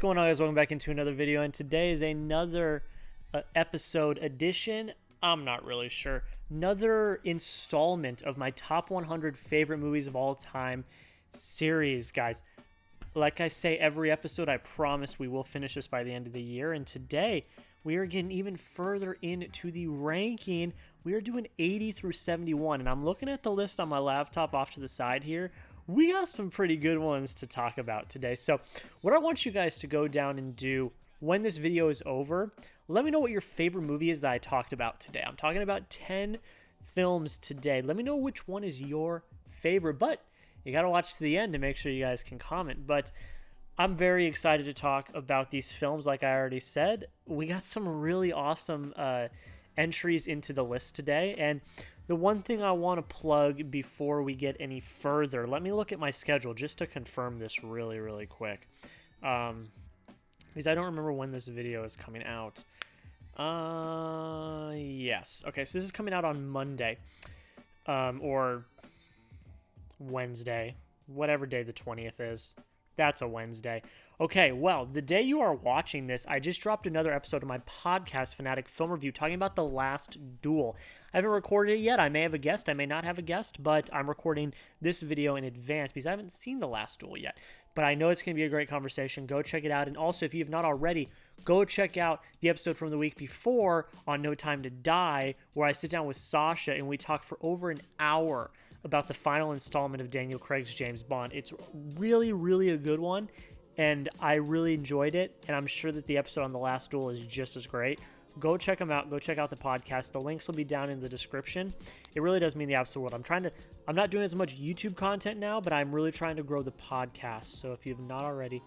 going on, guys? Welcome back into another video, and today is another episode edition. I'm not really sure. Another installment of my top 100 favorite movies of all time series, guys. Like I say every episode, I promise we will finish this by the end of the year, and today we are getting even further into the ranking. We are doing 80 through 71, and I'm looking at the list on my laptop off to the side here. We got some pretty good ones to talk about today. So what I want you guys to go down and do when this video is over, let me know what your favorite movie is that I talked about today. I'm talking about 10 films today. Let me know which one is your favorite, but you got to watch to the end to make sure you guys can comment. But I'm very excited to talk about these films. Like I already said, we got some really awesome entries into the list today. And the one thing I want to plug before we get any further, let me look at my schedule just to confirm this really quick. Because I don't remember when this video is coming out. Yes. Okay, so this is coming out on Monday. Or Wednesday. Whatever day the 20th is. That's a Wednesday. Okay, well, the day you are watching this, I just dropped another episode of my podcast, Fanatic Film Review, talking about The Last Duel. I haven't recorded it yet. I may have a guest. I may not have a guest, but I'm recording this video in advance because I haven't seen The Last Duel yet. But I know it's going to be a great conversation. Go check it out. And also, if you have not already, go check out the episode from the week before on No Time to Die, where I sit down with Sasha and we talk for over an hour about the final installment of Daniel Craig's James Bond. It's really a good one, and I really enjoyed it, and I'm sure that the episode on The Last Duel is just as great. Go check them out. Go check out the podcast. The links will be down in the description. It really does mean the absolute world. I'm not doing as much YouTube content now, but I'm really trying to grow the podcast. So if you've not already,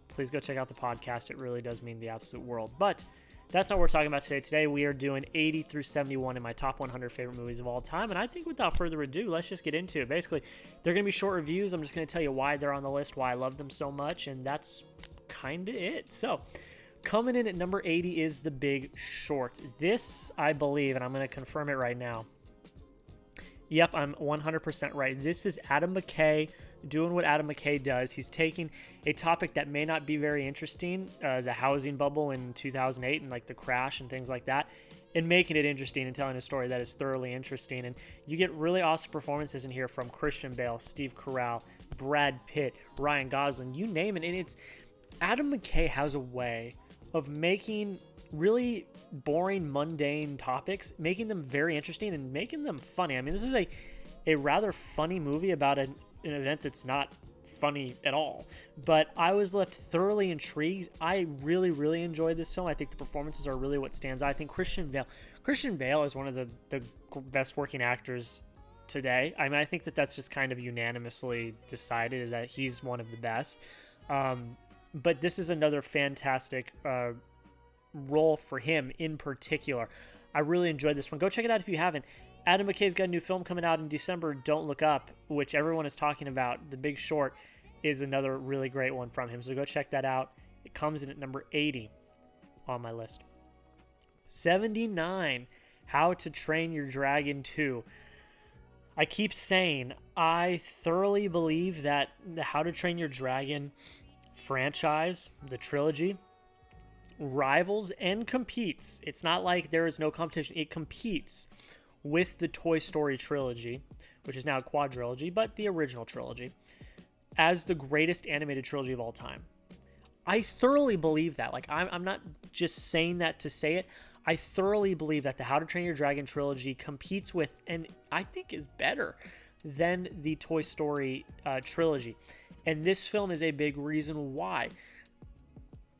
please go check out the podcast. It really does mean the absolute world. But that's not what we're talking about today. Today we are doing 80 through 71 in my top 100 favorite movies of all time. And I think without further ado, let's just get into it. Basically, they're going to be short reviews. I'm just going to tell you why they're on the list, why I love them so much, and that's kind of it. So, coming in at number 80 is The Big Short. This, I believe, and I'm going to confirm it right now. Yep, I'm 100% right. This is Adam McKay doing what Adam McKay does. He's taking a topic that may not be very interesting, the housing bubble in 2008 and like the crash and things like that, and making it interesting and telling a story that is thoroughly interesting. And you get really awesome performances in here from Christian Bale, Steve Carell, Brad Pitt, Ryan Gosling, you name it. And it's Adam McKay has a way of making really boring, mundane topics, making them very interesting and making them funny. I mean, this is a rather funny movie about an event that's not funny at all, but I was left thoroughly intrigued. I really enjoyed this film. I think the performances are really what stands out. I think Christian Bale is one of the best working actors today. I mean, I think that's just kind of unanimously decided, is that he's one of the best. But this is another fantastic role for him in particular. I really enjoyed this one. Go check it out if you haven't. Adam McKay's got a new film coming out in December, Don't Look Up, which everyone is talking about. The Big Short is another really great one from him, so go check that out. It comes in at number 80 on my list. 79, How to Train Your Dragon 2. I keep saying, I thoroughly believe that the How to Train Your Dragon franchise, the trilogy, rivals and competes. It's not like there is no competition. It competes with the Toy Story trilogy, which is now a quadrilogy, but the original trilogy, as the greatest animated trilogy of all time. I thoroughly believe that. Like, I'm not just saying that to say it. I thoroughly believe that the How to Train Your Dragon trilogy competes with, and I think is better than the Toy Story trilogy. And this film is a big reason why.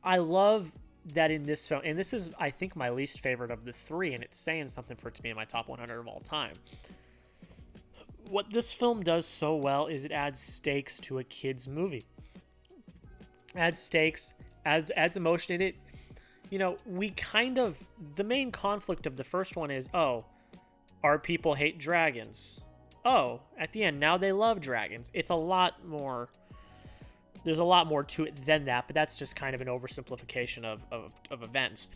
I love that in this film, and this is, I think, my least favorite of the three, and it's saying something for it to be in my top 100 of all time. What this film does so well is it adds stakes to a kid's movie. Adds stakes, adds emotion in it. You know, the main conflict of the first one is, oh, our people hate dragons. Oh, at the end, now they love dragons. It's a lot more. There's a lot more to it than that, but that's just kind of an oversimplification of events.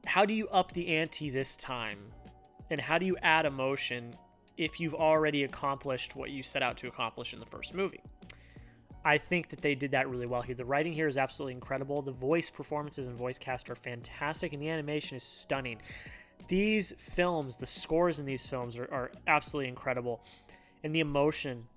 How do you up the ante this time? And how do you add emotion if you've already accomplished what you set out to accomplish in the first movie? I think that they did that really well here. The writing here is absolutely incredible. The voice performances and voice cast are fantastic, and the animation is stunning. These films, the scores in these films are absolutely incredible. And the emotion,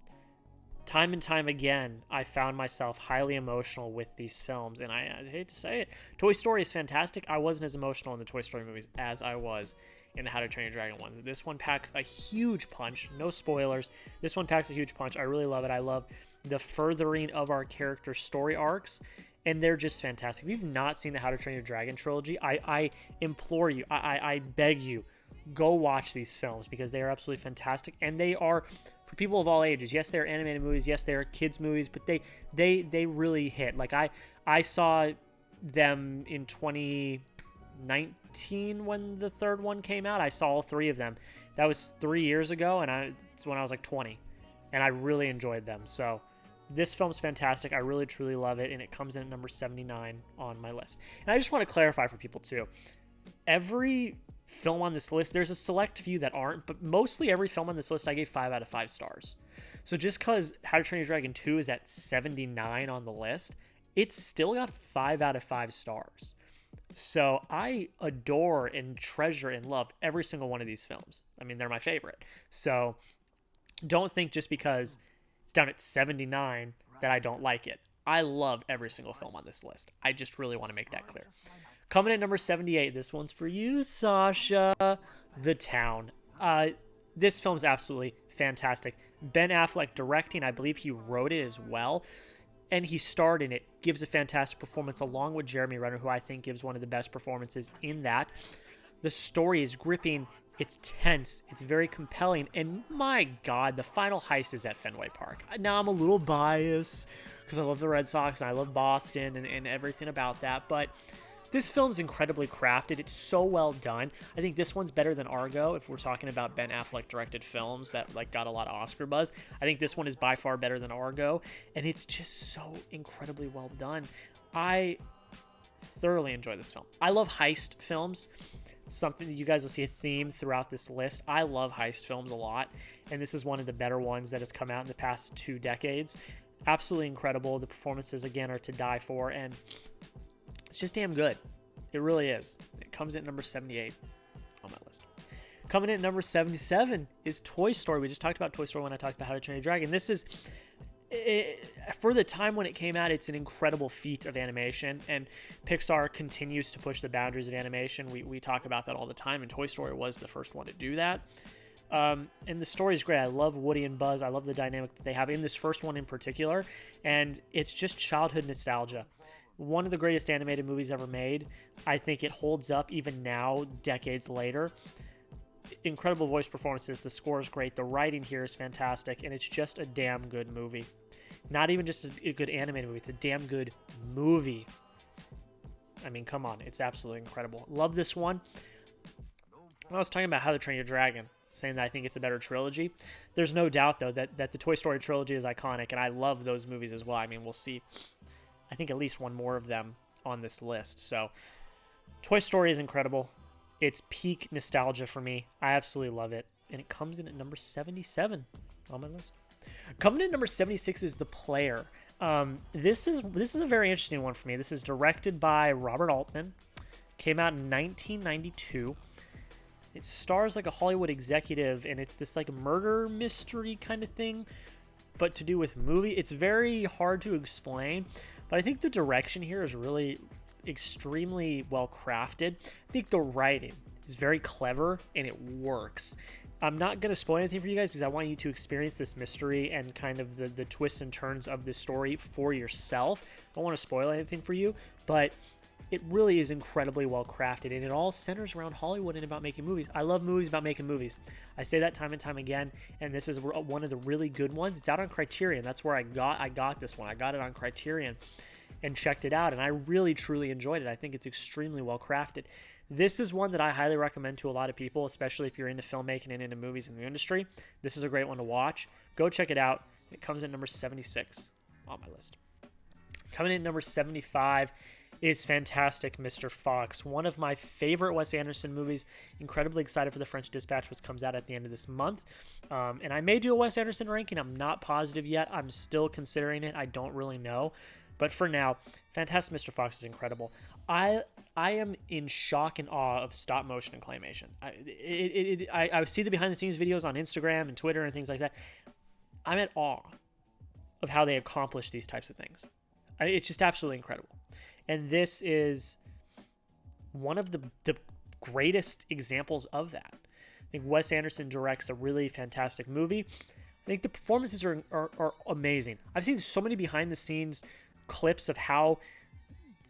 time and time again, I found myself highly emotional with these films. And I hate to say it, Toy Story is fantastic. I wasn't as emotional in the Toy Story movies as I was in the How to Train Your Dragon ones. This one packs a huge punch. No spoilers. This one packs a huge punch. I really love it. I love the furthering of our character story arcs, and they're just fantastic. If you've not seen the How to Train Your Dragon trilogy, I implore you, I beg you, go watch these films because they are absolutely fantastic, and they are for people of all ages. Yes, they're animated movies. Yes, they're kids movies, but they really hit. Like I saw them in 2019 when the third one came out. I saw all three of them. That was 3 years ago, and it's when I was like 20, and I really enjoyed them. So this film's fantastic. I really, truly love it, and it comes in at number 79 on my list. And I just want to clarify for people, too. Every film on this list, there's a select few that aren't, but mostly every film on this list I gave 5 out of 5 stars. So just because How to Train Your Dragon 2 is at 79 on the list, it's still got 5 out of 5 stars. So I adore and treasure and love every single one of these films. I mean, they're my favorite. So don't think just because it's down at 79 that I don't like it. I love every single film on this list. I just really want to make that clear. Coming at number 78, this one's for you, Sasha. The Town. This film's absolutely fantastic. Ben Affleck directing, I believe he wrote it as well, and he starred in it. Gives a fantastic performance along with Jeremy Renner, who I think gives one of the best performances in that. The story is gripping. It's tense. It's very compelling. And my God, the final heist is at Fenway Park. Now, I'm a little biased because I love the Red Sox and I love Boston and everything about that. But this film's incredibly crafted. It's so well done. I think this one's better than Argo. If we're talking about Ben Affleck directed films that got a lot of Oscar buzz, I think this one is by far better than Argo. And it's just so incredibly well done. I thoroughly enjoy this film. I love heist films. Something that you guys will see a theme throughout this list. I love heist films a lot, and this is one of the better ones that has come out in the past 2 decades. Absolutely incredible. The performances, again, are to die for, and it's just damn good. It really is. It comes in at number 78 on my list. Coming in at number 77 is Toy Story. We just talked about Toy Story when I talked about How to Train Your Dragon. This is, for the time when it came out, it's an incredible feat of animation, and Pixar continues to push the boundaries of animation. We talk about that all the time, and Toy Story was the first one to do that. And the story is great. I love Woody and Buzz. I love the dynamic that they have in this first one in particular, and it's just childhood nostalgia. One of the greatest animated movies ever made. I think it holds up even now, decades later. Incredible voice performances. The score is great. The writing here is fantastic, and it's just a damn good movie. Not even just a good animated movie. It's a damn good movie. I mean, come on. It's absolutely incredible. Love this one. I was talking about How to Train Your Dragon, saying that I think it's a better trilogy. There's no doubt, though, that the Toy Story trilogy is iconic, and I love those movies as well. I mean, we'll see, I think, at least one more of them on this list. So, Toy Story is incredible. It's peak nostalgia for me. I absolutely love it. And it comes in at number 77 on my list. Coming in at number 76 is The Player. This is a very interesting one for me. This is directed by Robert Altman. Came out in 1992. It stars like a Hollywood executive, and it's this like murder mystery kind of thing, but to do with movie. It's very hard to explain, but I think the direction here is really extremely well crafted. I think the writing is very clever and it works. I'm not going to spoil anything for you guys because I want you to experience this mystery and kind of the twists and turns of this story for yourself. I don't want to spoil anything for you, but it really is incredibly well crafted, and it all centers around Hollywood and about making movies. I love movies about making movies. I say that time and time again, and this is one of the really good ones. It's out on Criterion. That's where I got this one. I got it on Criterion and checked it out, and I really, truly enjoyed it. I think it's extremely well crafted. This is one that I highly recommend to a lot of people, especially if you're into filmmaking and into movies in the industry. This is a great one to watch. Go check it out. It comes in number 76 on my list. Coming in number 75 is Fantastic Mr. Fox, one of my favorite Wes Anderson movies. Incredibly excited for The French Dispatch, which comes out at the end of this month. And I may do a Wes Anderson ranking. I'm not positive yet. I'm still considering it. I don't really know. But for now, Fantastic Mr. Fox is incredible. I am in shock and awe of stop motion and claymation. I see the behind the scenes videos on Instagram and Twitter and things like that. I'm at awe of how they accomplish these types of things. It's just absolutely incredible. And this is one of the greatest examples of that. I think Wes Anderson directs a really fantastic movie. I think the performances are amazing. I've seen so many behind the scenes clips of how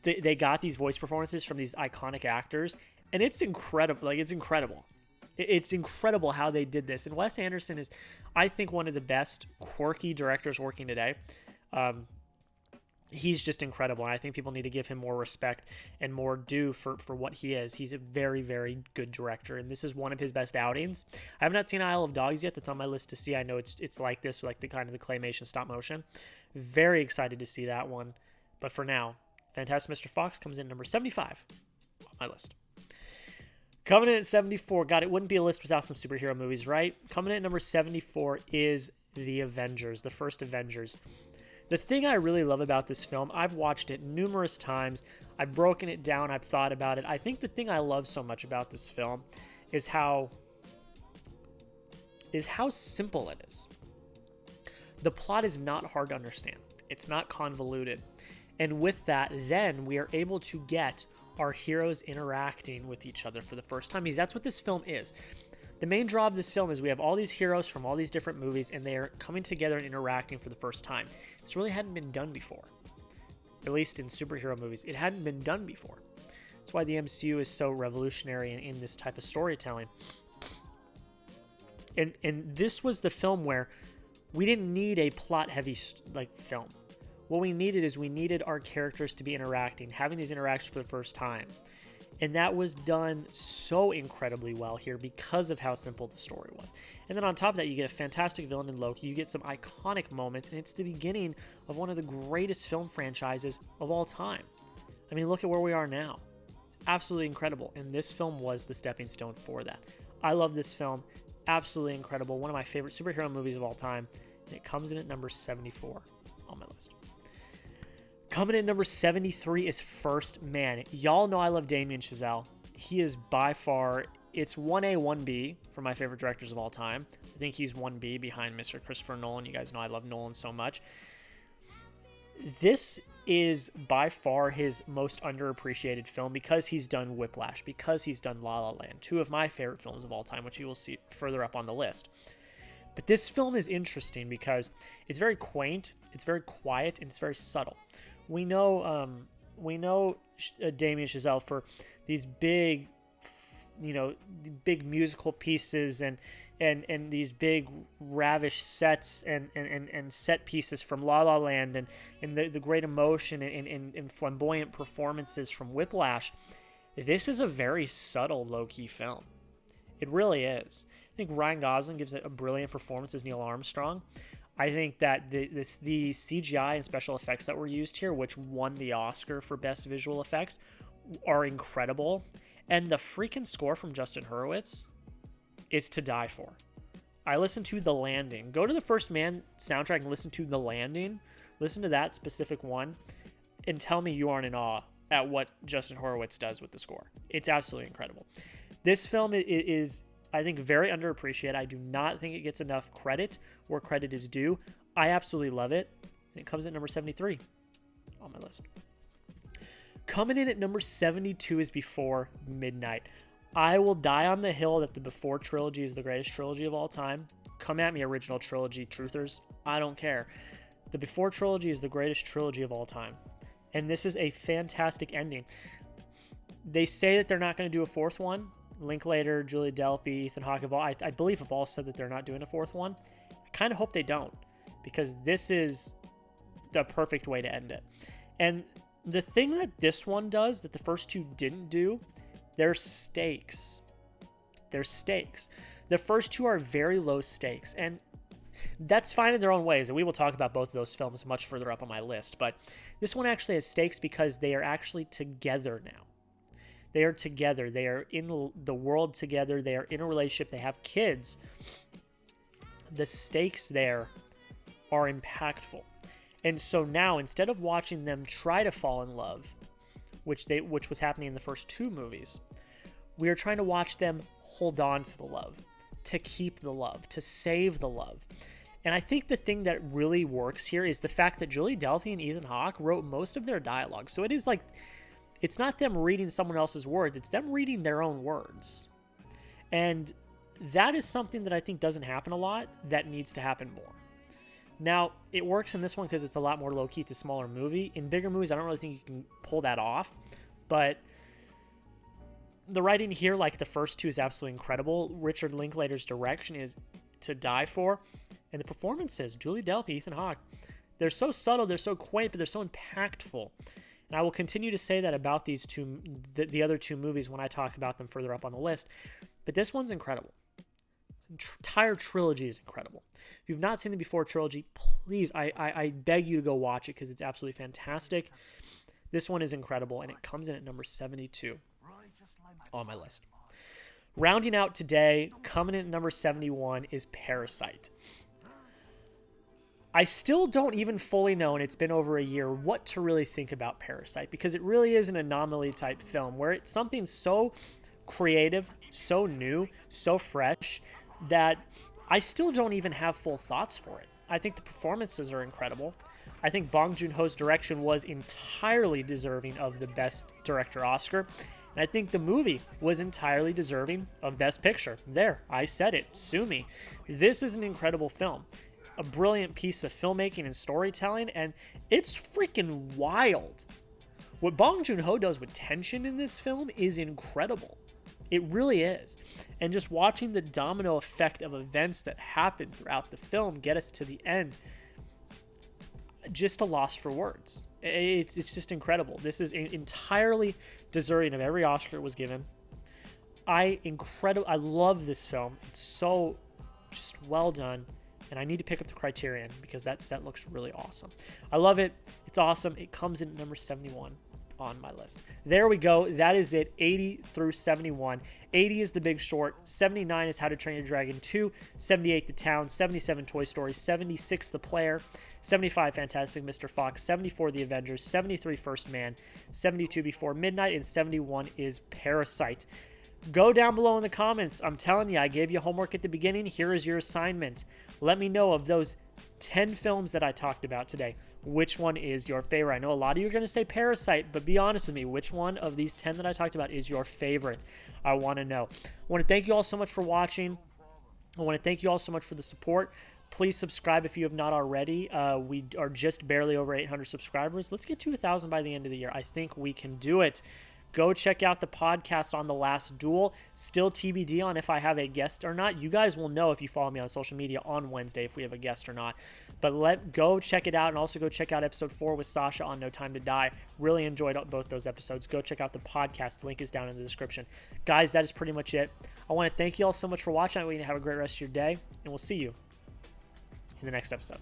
they got these voice performances from these iconic actors, and it's incredible. It's incredible. It's incredible how they did this. And Wes Anderson is, I think, one of the best quirky directors working today. He's just incredible, and I think people need to give him more respect and more due for what he is. He's a very, very good director, and this is one of his best outings. I have not seen Isle of Dogs yet. That's on my list to see. I know it's like this, like the kind of the claymation stop motion. Very excited to see that one. But for now, Fantastic Mr. Fox comes in number 75 on my list. Coming in at 74, God, it wouldn't be a list without some superhero movies, right? Coming in at number 74 is The Avengers, the first Avengers. The thing I really love about this film, I've watched it numerous times. I've broken it down. I've thought about it. I think the thing I love so much about this film is how simple it is. The plot is not hard to understand. It's not convoluted. And with that, then we are able to get our heroes interacting with each other for the first time, because that's what this film is. The main draw of this film is we have all these heroes from all these different movies, and they are coming together and interacting for the first time. This really hadn't been done before. At least in superhero movies, it hadn't been done before. That's why the MCU is so revolutionary in this type of storytelling. And this was the film where we didn't need a plot-heavy film. What we needed our characters to be interacting, having these interactions for the first time. And that was done so incredibly well here because of how simple the story was. And then on top of that, you get a fantastic villain in Loki. You get some iconic moments, and it's the beginning of one of the greatest film franchises of all time. I mean, look at where we are now. It's absolutely incredible. And this film was the stepping stone for that. I love this film. Absolutely incredible. One of my favorite superhero movies of all time. And it comes in at number 74 on my list. Coming in at number 73 is First Man. Y'all know I love Damien Chazelle. He is by far, it's 1A, 1B for my favorite directors of all time. I think he's 1B behind Mr. Christopher Nolan. You guys know I love Nolan so much. This is by far his most underappreciated film because he's done Whiplash, because he's done La La Land, two of my favorite films of all time, which you will see further up on the list. But this film is interesting because it's very quaint, it's very quiet, and it's very subtle. We know Damien Chazelle for these big, big musical pieces and these big ravish sets and set pieces from La La Land and the great emotion and flamboyant performances from Whiplash. This is a very subtle, low-key film. It really is. I think Ryan Gosling gives a brilliant performance as Neil Armstrong. I think that the CGI and special effects that were used here, which won the Oscar for Best Visual Effects, are incredible. And the freaking score from Justin Hurwitz is to die for. I listened to The Landing. Go to the First Man soundtrack and listen to The Landing. Listen to that specific one and tell me you aren't in awe at what Justin Hurwitz does with the score. It's absolutely incredible. This film is I think, very underappreciated. I do not think it gets enough credit where credit is due. I absolutely love it. And it comes at number 73 on my list. Coming in at number 72 is Before Midnight. I will die on the hill that the Before trilogy is the greatest trilogy of all time. Come at me, original trilogy truthers. I don't care. The Before trilogy is the greatest trilogy of all time. And this is a fantastic ending. They say that they're not going to do a fourth one. Linklater, Julia Delpy, Ethan Hawke I believe have all said that they're not doing a fourth one. I kind of hope they don't, because this is the perfect way to end it. And the thing that this one does that the first two didn't do, there's stakes. There's stakes. The first two are very low stakes, and That's fine in their own ways, and we will talk about both of those films much further up on my list. But this one actually has stakes because they are actually together now. They are together. They are in the world together. They are in a relationship. They have kids. The stakes there are impactful. And so now, instead of watching them try to fall in love, which was happening in the first two movies, we are trying to watch them hold on to the love, to keep the love, to save the love. And I think the thing that really works here is the fact that Julie Delpy and Ethan Hawke wrote most of their dialogue. So it is like, it's not them reading someone else's words, it's them reading their own words. And that is something that I think doesn't happen a lot, that needs to happen more. Now, it works in this one because it's a lot more low-key. It's a smaller movie. In bigger movies, I don't really think you can pull that off. But the writing here, like the first two, is absolutely incredible. Richard Linklater's direction is to die for. And the performances, Julie Delpy, Ethan Hawke, they're so subtle, they're so quaint, but they're so impactful. And I will continue to say that about these two, the other two movies when I talk about them further up on the list. But this one's incredible. The entire trilogy is incredible. If you've not seen the Before trilogy, please, I beg you to go watch it because it's absolutely fantastic. This one is incredible, and it comes in at number 72 on my list. Rounding out today, coming in at number 71 is Parasite. I still don't even fully know, and it's been over a year, what to really think about Parasite, because it really is an anomaly type film where it's something so creative, so new, so fresh, that I still don't even have full thoughts for it. I think the performances are incredible. I think Bong Joon-ho's direction was entirely deserving of the Best Director Oscar. And I think the movie was entirely deserving of Best Picture. There, I said it. Sue me. This is an incredible film. A brilliant piece of filmmaking and storytelling, and it's freaking wild. What Bong Joon-ho does with tension in this film is incredible. It really is. And just watching the domino effect of events that happen throughout the film get us to the end, just a loss for words. It's just incredible. This is entirely deserving of every Oscar it was given. I love this film. It's so just well done. And I need to pick up the Criterion because that set looks really awesome. I love it. It's awesome. It comes in at number 71 on my list. There we go. That is it. 80 through 71. 80 is The Big Short. 79 is How to Train Your Dragon 2. 78 The Town. 77 Toy Story. 76 The Player. 75 Fantastic Mr. Fox. 74 The Avengers. 73 First Man. 72 Before Midnight. And 71 is Parasite. Go down below in the comments. I'm telling you, I gave you homework at the beginning. Here is your assignment. Let me know of those 10 films that I talked about today, which one is your favorite? I know a lot of you are going to say Parasite, but be honest with me. Which one of these 10 that I talked about is your favorite? I want to know. I want to thank you all so much for watching. I want to thank you all so much for the support. Please subscribe if you have not already. We are just barely over 800 subscribers. Let's get to 1,000 by the end of the year. I think we can do it. Go check out the podcast on The Last Duel. Still TBD on if I have a guest or not. You guys will know if you follow me on social media on Wednesday if we have a guest or not. But go check it out, and also go check out episode 4 with Sasha on No Time to Die. Really enjoyed both those episodes. Go check out the podcast. The link is down in the description. Guys, that is pretty much it. I want to thank you all so much for watching. I want you to have a great rest of your day, and we'll see you in the next episode.